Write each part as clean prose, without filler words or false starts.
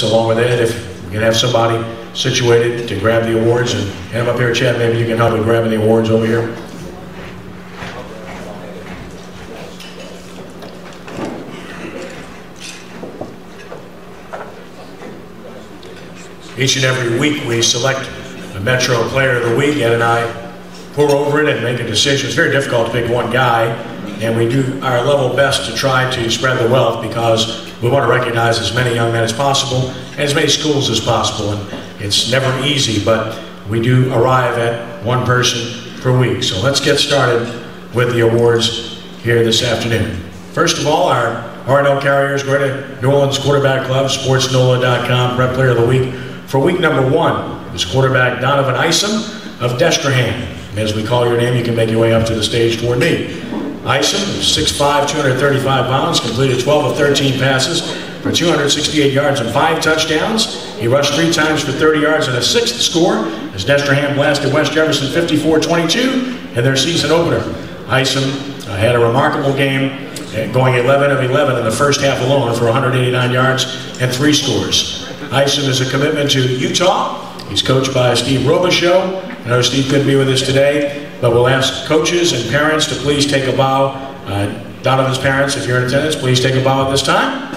Along with Ed, if we can have somebody situated to grab the awards and hand them up here, Chad, maybe you can help with grabbing the awards over here. Each and every week we select a Metro Player of the Week. Ed and I pour over it and make a decision. It's very difficult to pick one guy, and we do our level best to try to spread the wealth because we want to recognize as many young men as possible and as many schools as possible. And it's never easy, but we do arrive at one person per week. So let's get started with the awards here this afternoon. First of all, our R&L Carriers Greater New Orleans Quarterback Club, sportsnola.com, Prep Player of the Week. For week number 1 is quarterback Donovan Isom of Destrehan. And as we call your name, you can make your way up to the stage toward me. Isom is 6'5", 235 pounds, completed 12 of 13 passes for 268 yards and 5 touchdowns. He rushed 3 times for 30 yards and a 6th score as Destrehan blasted West Jefferson 54-22 in their season opener. Isom had a remarkable game, going 11 of 11 in the first half alone for 189 yards and 3 scores. Isom is a commitment to Utah. He's coached by Steve Robichaux. I know Steve couldn't be with us today, but we'll ask coaches and parents to please take a bow. Donovan's parents, if you're in attendance, please take a bow at this time.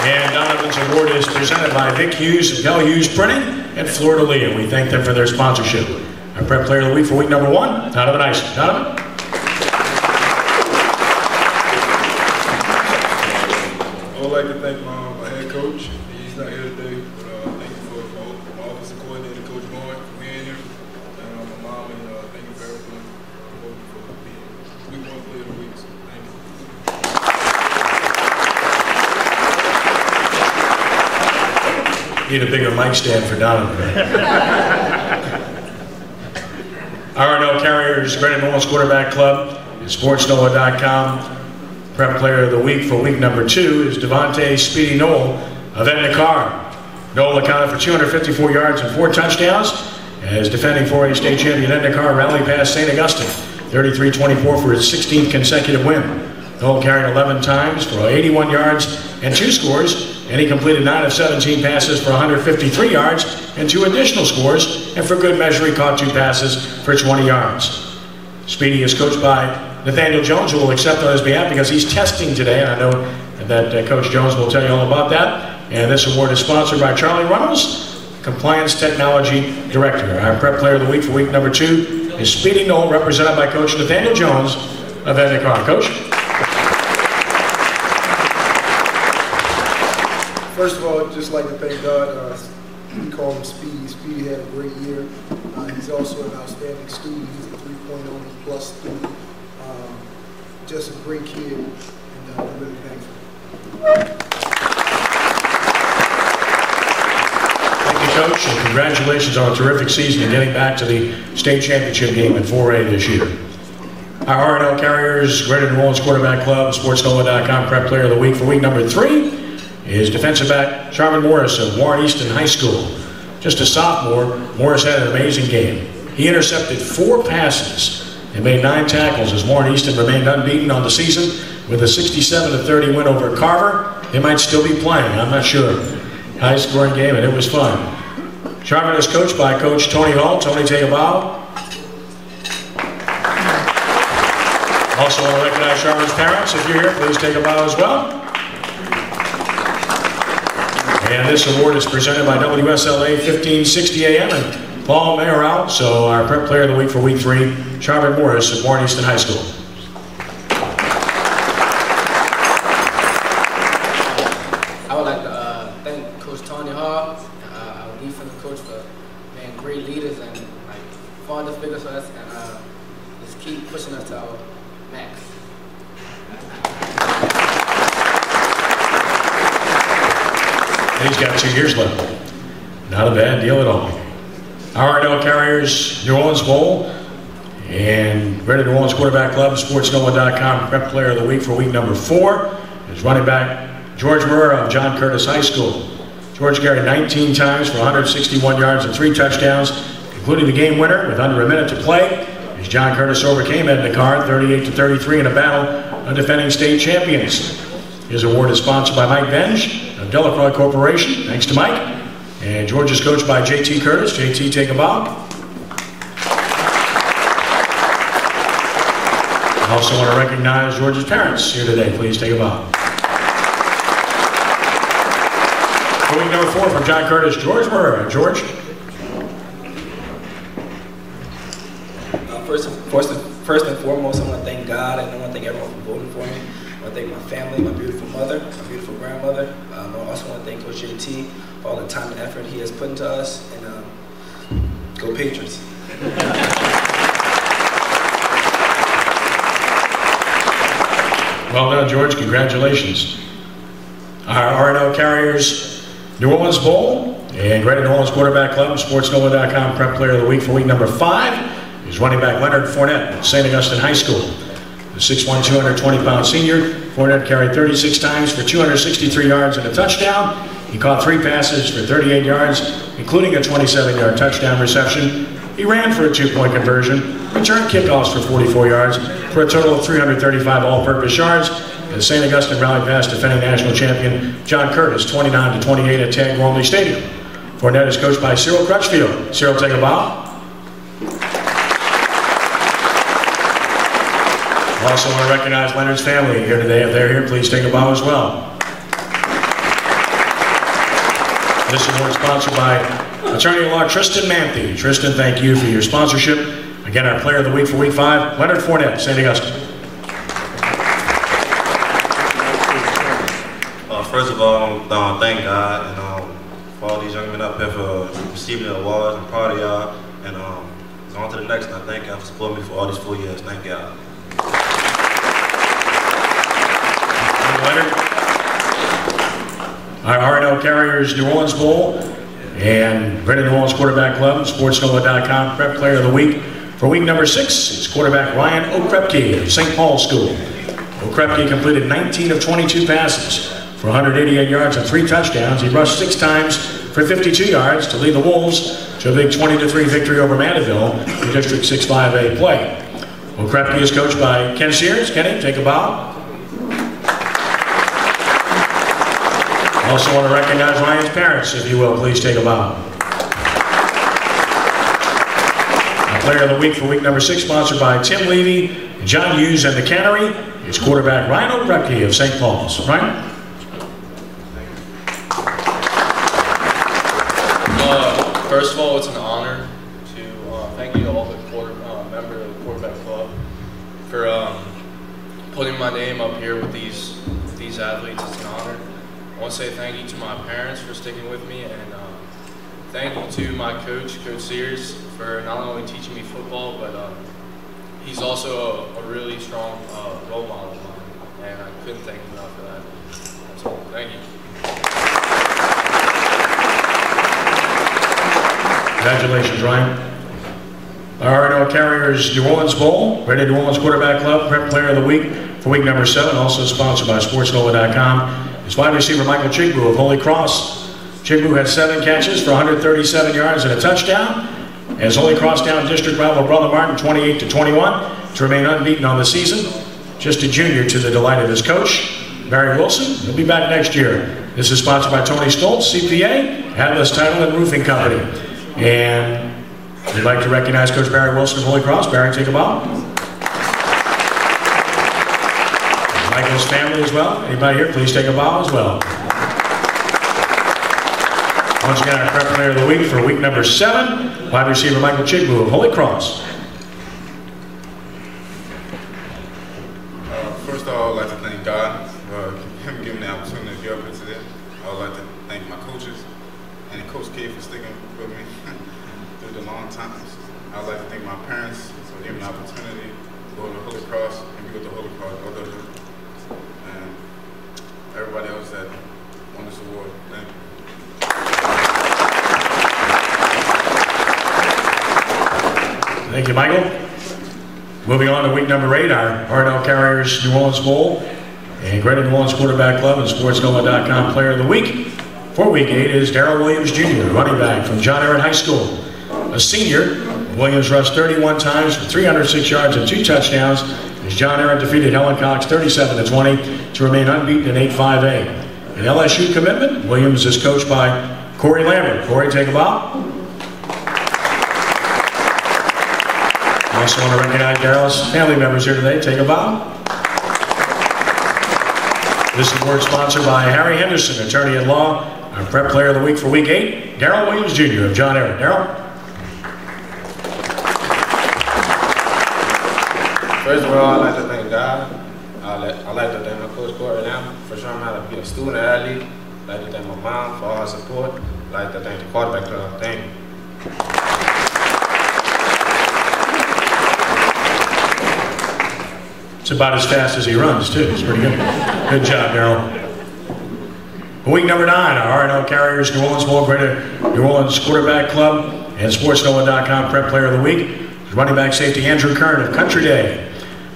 And Donovan's award is presented by Vic Hughes and Pell Hughes Printing and Florida Lee, and we thank them for their sponsorship. Our Prep Player of the Week for week number 1, Donovan Isom. Donovan? I would like to thank my head coach. He's not here today, but thank you for my offensive coordinator, Coach Moore, for being here. And my mom, and thank you for everything for being week 1 player of the week. So thank you. Need a bigger mic stand for Donovan. R&L Carriers Greater New Orleans Quarterback Club and sportsnola.com. Prep Player of the Week for week number 2 is Devontae Speedy Knoll of Ed-Nakar. Knoll accounted for 254 yards and 4 touchdowns as defending 4A state champion Ed-Nakar rallied past St. Augustine 33-24 for his 16th consecutive win. Knoll carried 11 times for 81 yards and 2 scores, and he completed 9 of 17 passes for 153 yards and 2 additional scores, and for good measure he caught 2 passes for 20 yards. Speedy is coached by Nathaniel Jones, who will accept on his behalf because he's testing today, and I know that Coach Jones will tell you all about that. And this award is sponsored by Charlie Runnels, Compliance Technology Director. Our Prep Player of the Week for week number 2 is Speedy Knoll, represented by Coach Nathaniel Jones of Ed-Nakar. Coach? First of all, I'd just like to thank God. We call him Speedy. Speedy had a great year. He's also an outstanding student. He's a 3.0 plus student. Just a great kid, and I'm really thankful. Thank you, Coach, and congratulations on a terrific season and getting back to the state championship game in 4A this year. Our R&L Carriers Greater New Orleans Quarterback Club, sportsnola.com Prep Player of the Week for week number 3 is defensive back Charvin Morris of Warren Easton High School. Just a sophomore, Morris had an amazing game. He intercepted 4 passes and made 9 tackles as Warren Easton remained unbeaten on the season with a 67-30 win over Carver. They might still be playing, I'm not sure. High scoring game, and it was fun. Charvin is coached by Coach Tony Hall. Tony, take a bow. Also want to recognize Charvin's parents. If you're here, please take a bow as well. And this award is presented by WSLA 1560 AM and Paul Mayoral. So our Prep Player of the Week for week 3, Charvin Morris of Warren Easton High School. I would like to thank Coach Tony Hall, our defensive coach, for being great leaders and father figures for us, and just keep pushing us to our max. He's got 2 years left. Not a bad deal at all. R&L Carriers New Orleans Bowl and Greater New Orleans Quarterback Club, sportsnola.com Prep Player of the Week for week number 4 is running back George Murrah of John Curtis High School. George carried 19 times for 161 yards and 3 touchdowns, including the game winner with under a minute to play, as John Curtis overcame Ed-Nakar 38-33 in a battle defending state champions. His award is sponsored by Mike Benj of Delacroix Corporation. Thanks to Mike. And George is coached by JT Curtis. JT, take a bow. I also want to recognize George's parents here today. Please take a bow. For week number 4 from John Curtis, George Murray. George. First and foremost, I want to thank God, and I want to thank everyone for voting for me. I want to thank my family, my beautiful mother, my beautiful grandmother. I also want to thank Coach JT for all the time and effort he has put into us. And go Patriots. Well done, George. Congratulations. Our RNL Carriers New Orleans Bowl and Greater New Orleans Quarterback Club, SportsNova.com Prep Player of the Week for week number 5 is running back Leonard Fournette at St. Augustine High School. The 6'1", 220-pound senior, Fournette carried 36 times for 263 yards and a touchdown. He caught 3 passes for 38 yards, including a 27-yard touchdown reception. He ran for a 2-point conversion, returned kickoffs for 44 yards, for a total of 335 all-purpose yards. And St. Augustine rallied past defending national champion John Curtis, 29-28 at Tag Gormley Stadium. Fournette is coached by Cyril Crutchfield. Cyril, take a bow. I also want to recognize Leonard's family here today. If they're here, please take a bow as well. This award is sponsored by attorney-at-law Tristan Manthe. Tristan, thank you for your sponsorship. Again, our player of the week for week 5, Leonard Fournette, St. Augustine. First of all, thank God and for all these young men up here for receiving the awards. I'm proud of y'all. And on to the next one. I thank y'all for supporting me for all these 4 years. Thank y'all. Leonard. Our RNL Carriers New Orleans Bowl and Greater New Orleans Quarterback Club, SportsNova.com Prep Player of the Week for week number 6 is quarterback Ryan Okrepke of St. Paul's School. Okrepke completed 19 of 22 passes for 188 yards and 3 touchdowns. He rushed 6 times for 52 yards to lead the Wolves to a big 20-3 victory over Mandeville in District 6-5A play. Okrepke is coached by Ken Sears. Kenny, take a bow. Also want to recognize Ryan's parents, if you will. Please take a bow. Our Player of the Week for week number 6, sponsored by Tim Levy, John Hughes, and the Cannery, is quarterback Ryan Okrepke of St. Paul's. Ryan? First of all, it's an honor to thank you to all the members of the quarterback club for putting my name up here with these athletes. It's an honor. I want to say thank you to my parents for sticking with me, and thank you to my coach, Coach Sears, for not only teaching me football, but he's also a really strong role model of mine, and I couldn't thank him enough for that. That's all. Thank you. Congratulations, Ryan. Our RNL Carriers New Orleans Bowl, Greater New Orleans Quarterback Club Prep Player of the Week for week number 7, also sponsored by SportsNova.com. Is wide receiver Michael Chigbu of Holy Cross. Chigbu had 7 catches for 137 yards and a touchdown, as Holy Cross down district rival Brother Martin 28-21 to remain unbeaten on the season. Just a junior to the delight of his coach, Barry Wilson. He'll be back next year. This is sponsored by Tony Stoltz, CPA, Atlas Title and Roofing Company. And we'd like to recognize Coach Barry Wilson of Holy Cross. Barry, take a bow. Michael's family as well. Anybody here, please take a bow as well. Once again, our Prep Player of the Week for week number 7, wide receiver Michael Chigbu of Holy Cross. First of all, I'd like to thank God for him giving me the opportunity to be up here today. I would like to thank my coaches and Coach K for sticking with me through the long times. I would like to thank my parents for giving me the opportunity to go to Holy Cross and be with the Holy Cross. And everybody else that won this award, thank you. Thank you, Michael. Moving on to week number 8, our RNL Carriers New Orleans Bowl and Greater New Orleans Quarterback Club and SportsNova.com Player of the Week. For week 8 is Darrell Williams Jr., running back from John Ehret High School. A senior, Williams rushed 31 times for 306 yards and 2 touchdowns. as John Aaron defeated Helen Cox 37-20 to remain unbeaten in 8-5A. An LSU commitment, Williams is coached by Corey Lambert. Corey, take a bow. I also want to recognize Daryl's family members here today. Take a bow. This award sponsored by Harry Henderson, attorney at law, our prep player of the week for week 8, Daryl Williams Jr. of John Aaron. Daryl? First of all, I'd like to thank God. I'd like to thank my coach Corey now for showing me how to be a student athlete. I'd like to thank my mom for all her support. I'd like to thank the quarterback club. Thank you. It's about as fast as he runs, too. It's pretty good. Good job, Daryl. Week number 9, our R&L Carriers New Orleans Bowl Greater New Orleans Quarterback Club and SportsNoah.com Prep Player of the Week. Running back safety Andrew Kern of Country Day.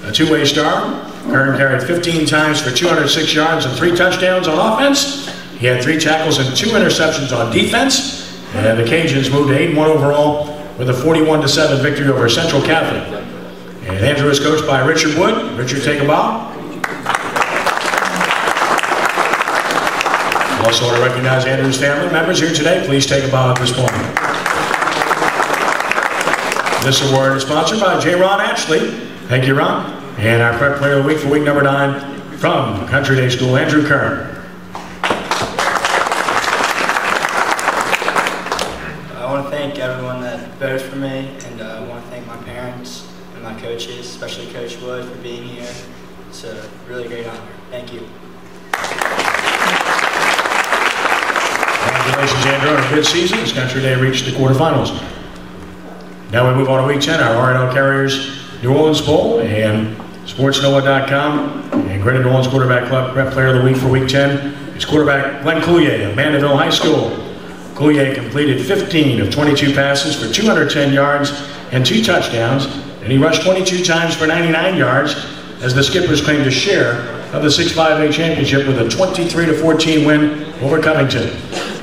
A two-way star. Kern carried 15 times for 206 yards and 3 touchdowns on offense. He had 3 tackles and 2 interceptions on defense. And the Cajuns moved to 8-1 overall with a 41-7 victory over Central Catholic. And Andrew is coached by Richard Wood. Richard, take a bow. Also want to recognize Andrew's family members here today. Please take a bow at this point. This award is sponsored by J. Ron Ashley. Thank you, Ron. And our prep player of the week for week number 9 from Country Day School, Andrew Kern. I want to thank everyone that voted for me, and I want to thank my parents and my coaches, especially Coach Wood, for being here. It's a really great honor. Thank you. Congratulations, Andrew, on a good season as Country Day reached the quarterfinals. Now we move on to week 10, our R&L Carriers New Orleans Bowl and SportsNoah.com and Greater New Orleans Quarterback Club Prep Player of the Week for week 10 is quarterback Glenn Coulier of Mandeville High School. Coulier completed 15 of 22 passes for 210 yards and 2 touchdowns, and he rushed 22 times for 99 yards as the Skippers claimed a share of the 6-5A championship with a 23-14 win over Covington.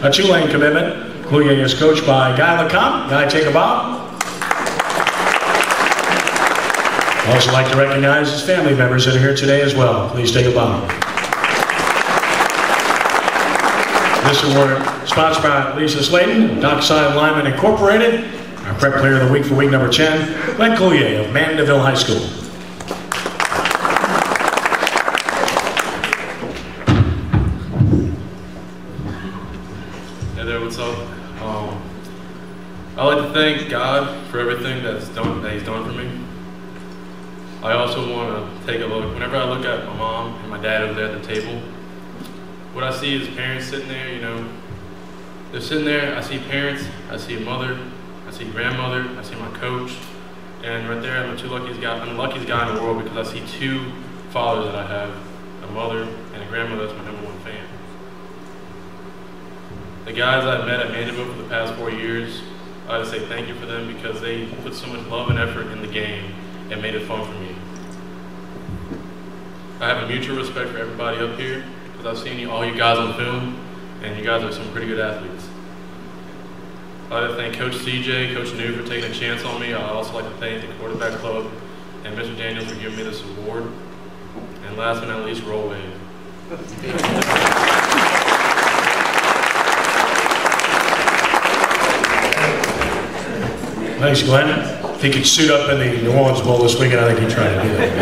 A Tulane commitment, Coulier is coached by Guy LeCompte. Guy, take a bow. I'd also like to recognize his family members that are here today as well. Please take a bow. This award sponsored by Lisa Slayton, Dockside Lineman Incorporated. Our prep player of the week for week number 10, Glenn Coulier of Mandeville High School. Hey there, what's up? I'd like to thank God for everything that He's done for me. I also want to take a look. Whenever I look at my mom and my dad over there at the table, what I see is parents sitting there, you know, they're sitting there. I see parents, I see a mother, I see grandmother, I see my coach, and right there I'm the luckiest guy in the world because I see 2 fathers that I have, a mother and a grandmother that's my #1 fan. The guys I've met at Mandeville for the past 4 years, I gotta say thank you for them because they put so much love and effort in the game and made it fun for me. I have a mutual respect for everybody up here because I've seen all you guys on film, and you guys are some pretty good athletes. I'd like to thank Coach CJ, Coach New for taking a chance on me. I'd also like to thank the quarterback club and Mr. Daniels for giving me this award. And last but not least, Roll Wave. Thanks, Glenn. If he could suit up in the New Orleans Bowl this weekend, I think he'd try to do that.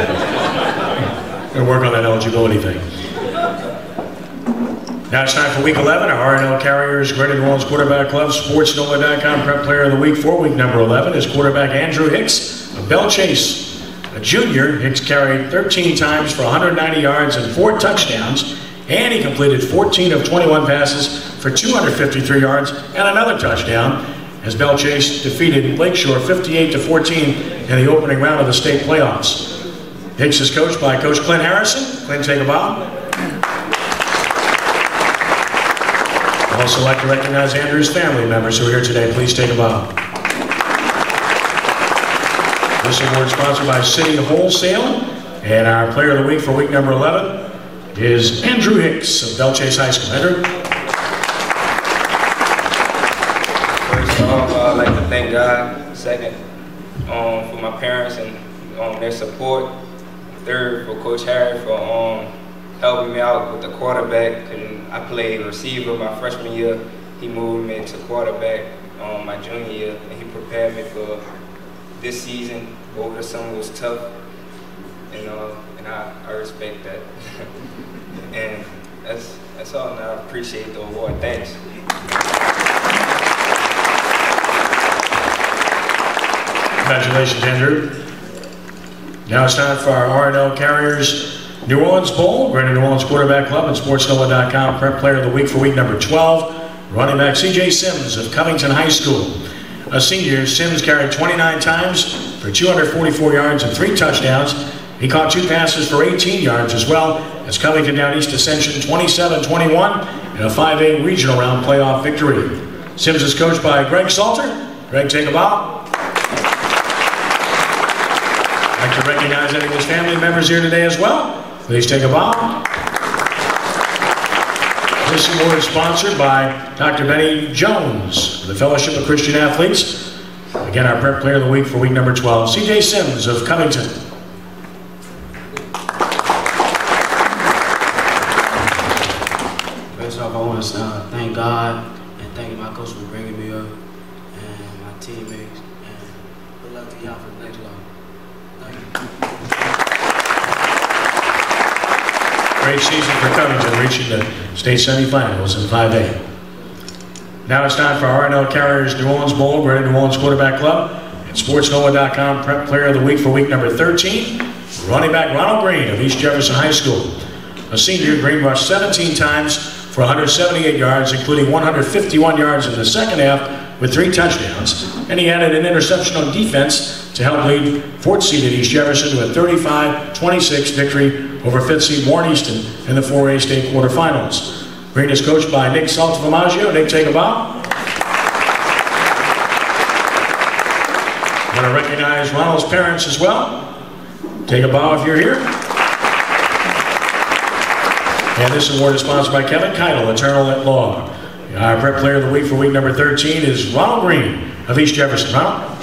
We're going to work on that eligibility thing. Now it's time for week 11, our R&L Carriers Greater New Orleans Quarterback Club, SportsNoah.com Prep Player of the Week for week number 11 is quarterback Andrew Hicks of Belle Chase. A junior, Hicks carried 13 times for 190 yards and 4 touchdowns, and he completed 14 of 21 passes for 253 yards and another touchdown as Belle Chase defeated Lakeshore 58-14 in the opening round of the state playoffs. Hicks is coached by Coach Clint Harrison. Clint, take a bow. I'd also like to recognize Andrew's family members who are here today. Please take a bow. This award is sponsored by City Wholesale, and our player of the week for week number 11 is Andrew Hicks of Belle Chase High School. Andrew? First of all, I'd like to thank God. Second, for my parents and their support. third for Coach Harry for helping me out with the quarterback. I played receiver my freshman year. He moved me to quarterback my junior year, and he prepared me for this season. Over the summer was tough, and I respect that. And that's all, and I appreciate the award. Thanks. Congratulations, Andrew. Now it's time for our R&L Carriers New Orleans Bowl. Greater New Orleans Quarterback Club and SportsNova.com Prep Player of the Week for week number 12. Running back C.J. Sims of Covington High School. A senior, Sims carried 29 times for 244 yards and 3 touchdowns. He caught 2 passes for 18 yards as well as Covington down East Ascension 27-21 in a 5A regional round playoff victory. Sims is coached by Greg Salter. Greg, take a bow. I'd like to recognize any of his family members here today as well. Please take a bow. This award is sponsored by Dr. Benny Jones, the Fellowship of Christian Athletes. Again, our Prep Player of the Week for week number 12, C.J. Sims of Covington. First off, I want to thank God and thank my coach for bringing me up and my teammates. And good luck to y'all for the next level. Great season for Covington, reaching the state semifinals in 5A. Now it's time for R&L Carriers New Orleans Bowl, Greater New Orleans Quarterback Club, and SportsNova.com Prep Player of the Week for week number 13. Running back Ronald Green of East Jefferson High School. A senior, Green rushed 17 times for 178 yards, including 151 yards in the second half with 3 touchdowns. And he added an interception on defense to help lead 4th seeded East Jefferson to a 35-26 victory over 5th seed Warren Easton in the 4A state quarterfinals. Green is coached by Nick Saltavamaggio. Nick, take a bow. I want to recognize Ronald's parents as well. Take a bow if you're here. And this award is sponsored by Kevin Keitel, Eternal at Law. Our Prep Player of the Week for week number 13 is Ronald Green of East Jefferson. Ronald?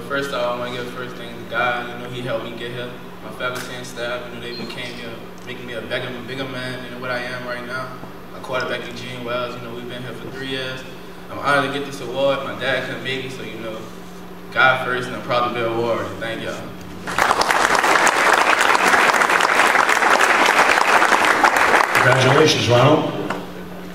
First off, I want to give first thing to God. He helped me get here. My faculty and staff, they became here, making me a bigger man, what I am right now. My quarterback, Eugene Wells, we've been here for 3 years. I'm honored to get this award. My dad couldn't make it, so, God first, and I'm proud to be awarded. Thank y'all. Congratulations, Ronald.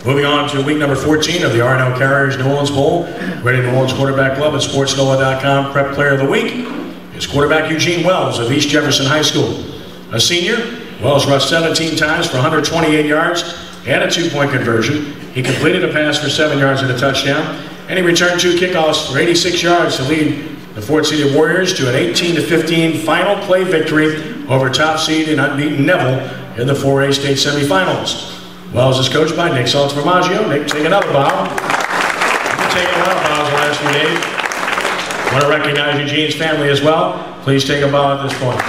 Moving on to week number 14 of the R&L Carriers New Orleans Bowl, Greater New Orleans Quarterback Club at SportsNova.com Prep Player of the Week is quarterback Eugene Wells of East Jefferson High School. A senior, Wells rushed 17 times for 128 yards and a 2-point conversion. He completed a pass for 7 yards and a touchdown, and he returned 2 kickoffs for 86 yards to lead the 4th seeded Warriors to an 18-15 final play victory over top seed and unbeaten Neville in the 4A state semifinals. Wells is coached by Nick Saltavamaggio. Nick, take another bow. You've been taking a lot of bows the last few days. I want to recognize Eugene's family as well. Please take a bow at this point.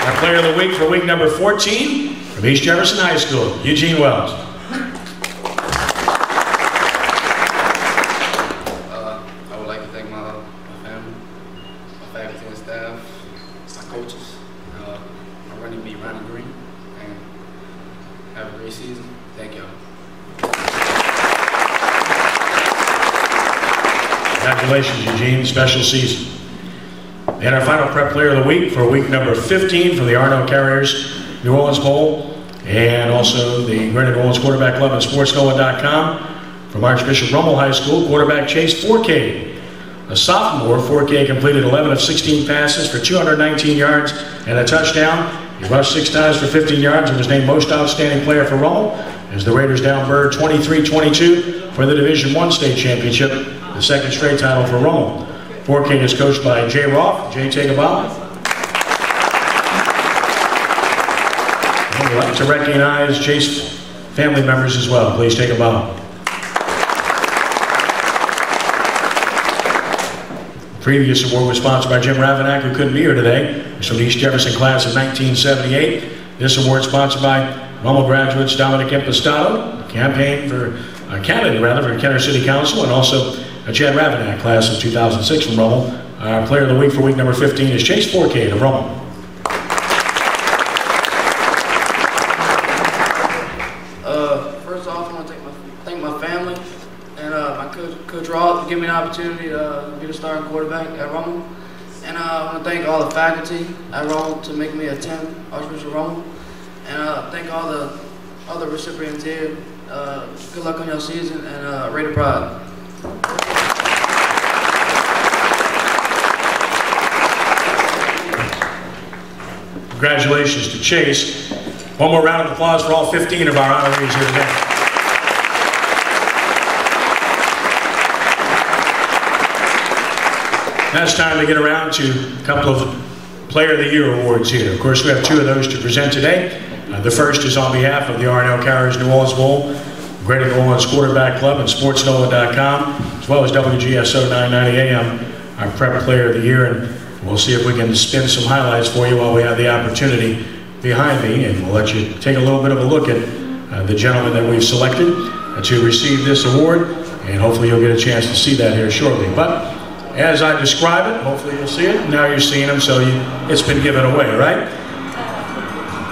Our Player of the Week for week number 14 from East Jefferson High School, Eugene Wells. I would like to thank my family, my faculty and staff, my coaches, my running mate, Ronald Green, and have a great season. Thank y'all. Congratulations, Eugene. Special season. And our final Prep Player of the Week for week number 15 from the R&L Carriers New Orleans Bowl, and also the Greater New Orleans Quarterback Club at SportsNova.com from Archbishop Rummel High School, quarterback Chase Forcade. A sophomore, Forcade completed 11 of 16 passes for 219 yards and a touchdown. He rushed 6 times for 15 yards and was named Most Outstanding Player for Rummel as the Raiders down Bird 23-22 for the Division I State Championship, the 2nd straight title for Rummel. Forcade is coached by Jay Roth. Jay, take a bow. I'd like to recognize Jay's family members as well. Please take a bow. The previous award was sponsored by Jim Ravanack, who couldn't be here today. He's from the East Jefferson class of 1978. This award is sponsored by Rummel graduates Dominic Impastato, the campaign for candidate rather for Kenner City Council, and also Chad Ravanack, class of 2006 from Rummel. Our player of the week for week number 15 is Chase Forcade of Rummel. First off, I want to thank my family and my coach Roth for giving me an opportunity to be the starting quarterback at Rummel. And I want to thank all the faculty at Rummel to make me attend Archbishop Rummel. And thank all the other recipients here. Good luck on your season, and Raider Pride. Congratulations to Chase. One more round of applause for all 15 of our honorees here today. Now it's time to get around to a couple of Player of the Year awards here. Of course, we have 2 of those to present today. The first is on behalf of the R&L Carriers New Orleans Bowl, Greater New Orleans Quarterback Club, and SportsNova.com, as well as WGSO 990 AM, our Prep Player of the Year. And we'll see if we can spin some highlights for you while we have the opportunity behind me, and we'll let you take a little bit of a look at the gentleman that we've selected to receive this award, and hopefully you'll get a chance to see that here shortly. But as I describe it, hopefully you'll see it. Now you're seeing him, so it's been given away, right?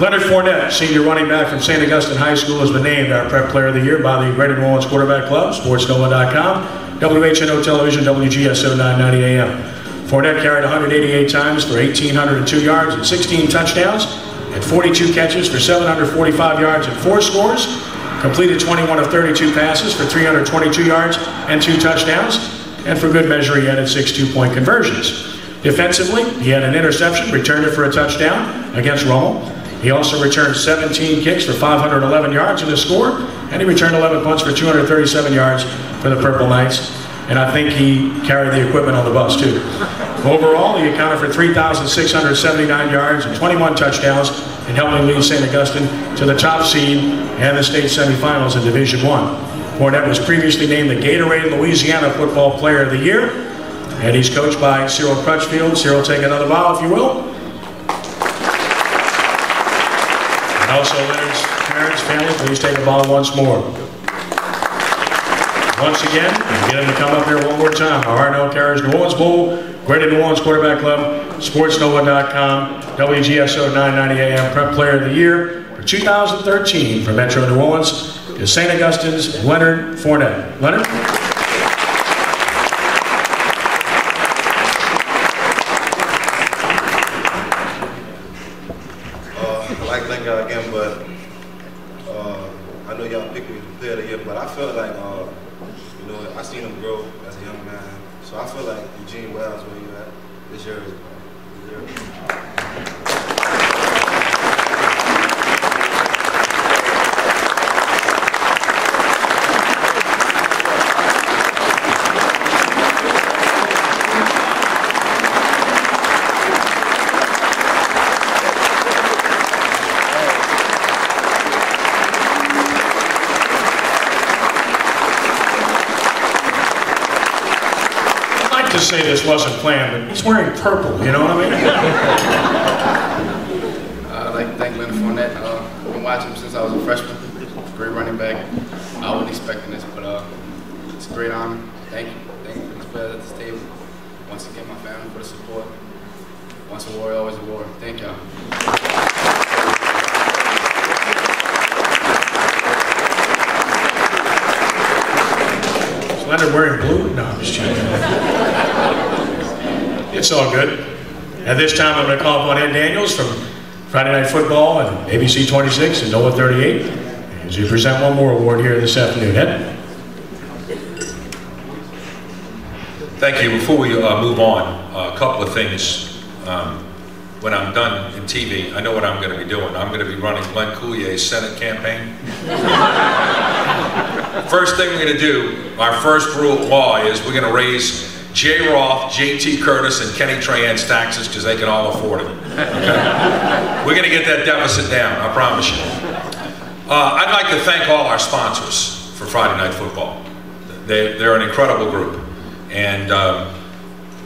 Leonard Fournette, senior running back from St. Augustine High School, has been named our Prep Player of the Year by the Greater New Orleans Quarterback Club, SportsNova.com, WHNO Television, WGSO 990 AM. Fournette carried 188 times for 1,802 yards and 16 touchdowns, had 42 catches for 745 yards and 4 scores, completed 21 of 32 passes for 322 yards and 2 touchdowns, and for good measure, he added 6 two-point conversions. Defensively, he had an interception, returned it for a touchdown against Rummel. He also returned 17 kicks for 511 yards in a score, and he returned 11 punts for 237 yards for the Purple Knights. And I think he carried the equipment on the bus, too. Overall, he accounted for 3,679 yards and 21 touchdowns in helping lead St. Augustine to the top seed and the state semifinals in Division I. Fournette was previously named the Gatorade Louisiana Football Player of the Year, and he's coached by Cyril Crutchfield. Cyril, take another bow, if you will. And also, Leonard's parents, family, please take a bow once more. Once again, get him to come up here one more time. Our R&L Carriers New Orleans Bowl, Greater New Orleans Quarterback Club, SportsNova.com, WGSO 990 AM Prep Player of the Year for 2013 for Metro New Orleans is St. Augustine's Leonard Fournette. Leonard? I'd like to thank y'all again, but I know y'all picked me Player of the Year, but I feel like, you know, I seen him grow as a young man, so I feel like Eugene Wells, where you at, this year is to say this wasn't planned, but he's wearing purple, you know what I mean? I'd like to thank Leonard Fournette. I've been watching him since I was a freshman. Great running back. I wasn't expecting this, but it's a great honor. Thank you. Thank you for these players at this table. Once again, my family for the support. Once a warrior, always a warrior. Thank y'all. Leonard wearing blue? No, I'm just joking. It's all good. At this time, I'm going to call upon Ed Daniels from Friday Night Football and ABC 26 and NOLA 38 as we present one more award here this afternoon. Ed? Thank you. Before we move on, a couple of things. When I'm done in TV, I know what I'm going to be doing. I'm going to be running Glenn Coulier's Senate campaign. First thing we're going to do, our first rule of law is we're going to raise Jay Roth, J.T. Curtis, and Kenny Trahan's taxes because they can all afford it. Okay? We're going to get that deficit down, I promise you. I'd like to thank all our sponsors for Friday Night Football. They're an incredible group. And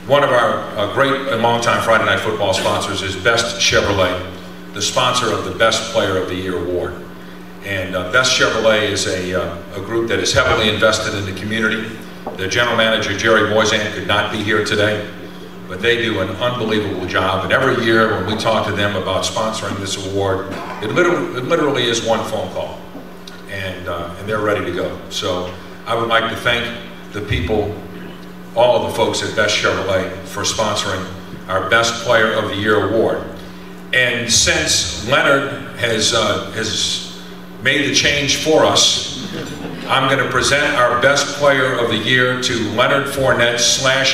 one of our great and longtime Friday Night Football sponsors is Best Chevrolet, the sponsor of the Best Player of the Year award. And Best Chevrolet is a group that is heavily invested in the community. The general manager, Jerry Moisan, could not be here today, but they do an unbelievable job. And every year when we talk to them about sponsoring this award, it literally is one phone call, and they're ready to go. So I would like to thank the people, all of the folks at Best Chevrolet, for sponsoring our Best Player of the Year award. And since Leonard has made the change for us, I'm going to present our Best Player of the Year to Leonard Fournette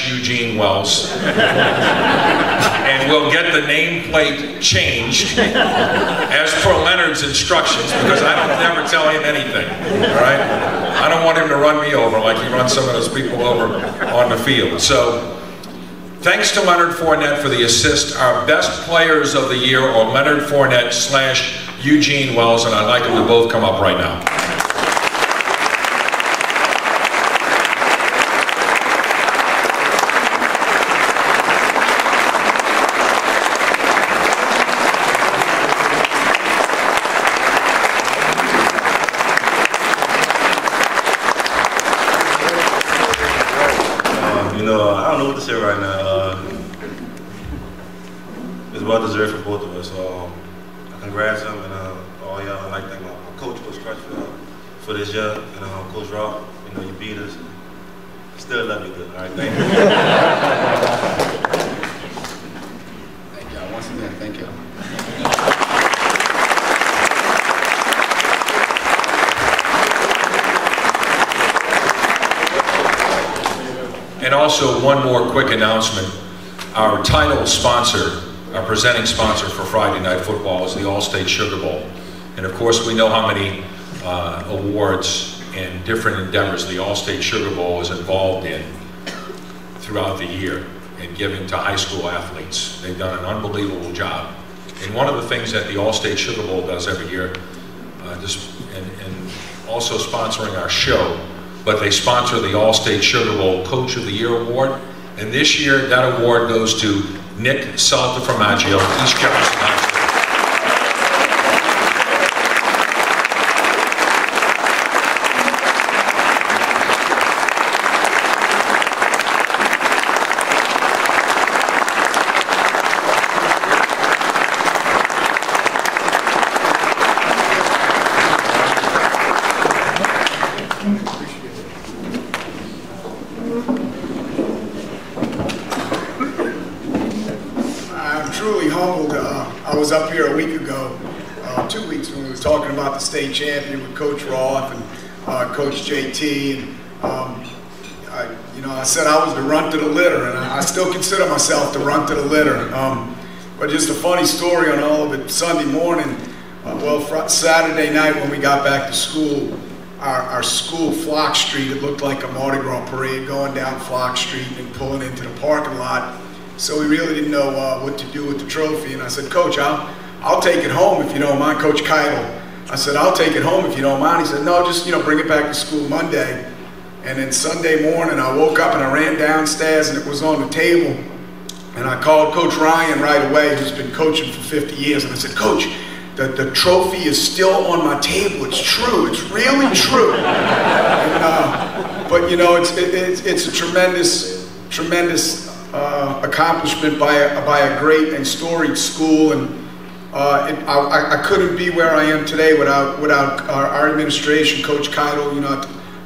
/ Eugene Wells. And we'll get the nameplate changed as per Leonard's instructions, because I don't never tell him anything, all right? I don't want him to run me over like he runs some of those people over on the field. So, thanks to Leonard Fournette for the assist. Our Best Players of the Year are Leonard Fournette / Eugene Wells, and I'd like them to both come up right now. I don't know what to say right now. It's well deserved for both of us. Congrats him and all y'all. I'd like to thank my coach, Coach Crutchfield, for this year, and Coach Rock. You beat us. Still love you, good. All right, thank you. Thank y'all once again. Thank y'all. And also, one more quick announcement. Our title sponsor, our presenting sponsor for Friday Night Football, is the All-State Sugar Bowl. And of course, we know how many awards and different endeavors the All-State Sugar Bowl is involved in throughout the year and giving to high school athletes. They've done an unbelievable job. And one of the things that the All-State Sugar Bowl does every year, and also sponsoring our show, but they sponsor the All-State Sugar Bowl Coach of the Year Award. And this year, that award goes to Nick Saltaformaggio, East Jefferson High School. I was up here a week ago, 2 weeks, when we were talking about the state champion with Coach Roth and Coach JT, and I said I was the runt of the litter, and I still consider myself the runt of the litter. But just a funny story on all of it. Sunday morning, Saturday night when we got back to school, our school, Flock Street, it looked like a Mardi Gras parade going down Flock Street and pulling into the parking lot. So we really didn't know what to do with the trophy. And I said, Coach, I'll take it home if you don't mind. Coach Keitel. I said, I'll take it home if you don't mind. He said, no, just bring it back to school Monday. And then Sunday morning, I woke up and I ran downstairs and it was on the table. And I called Coach Ryan right away, who's been coaching for 50 years. And I said, Coach, the trophy is still on my table. It's true. It's really true. And, but it's a tremendous accomplishment by a great and storied school, and I couldn't be where I am today without our administration, Coach Keitel.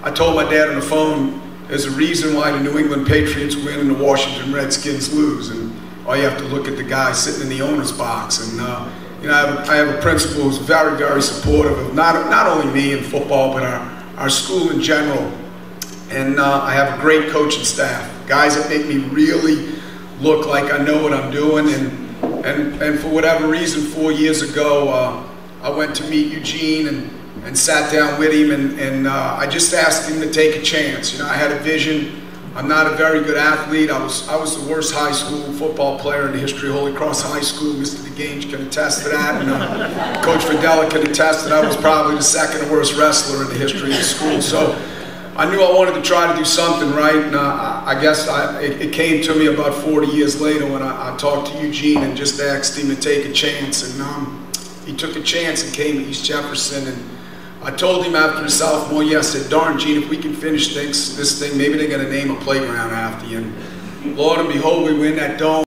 I told my dad on the phone, there's a reason why the New England Patriots win and the Washington Redskins lose, and all you have to look at the guy sitting in the owner's box. And I have a principal who's very, very supportive of not only me in football, but our school in general. And I have a great coaching staff, guys that make me really look like I know what I'm doing. And for whatever reason, 4 years ago, I went to meet Eugene and sat down with him, and I just asked him to take a chance. I had a vision. I'm not a very good athlete. I was the worst high school football player in the history of Holy Cross High School. Mr. DeGange can attest to that, and Coach Fidella can attest that I was probably the second worst wrestler in the history of the school. So I knew I wanted to try to do something right, and I guess it came to me about 40 years later when I talked to Eugene and just asked him to take a chance, and he took a chance and came to East Jefferson, and I told him after his sophomore year, I said, darn, Gene, if we can finish this thing, maybe they're going to name a playground after you. And Lord and behold, we win that dome.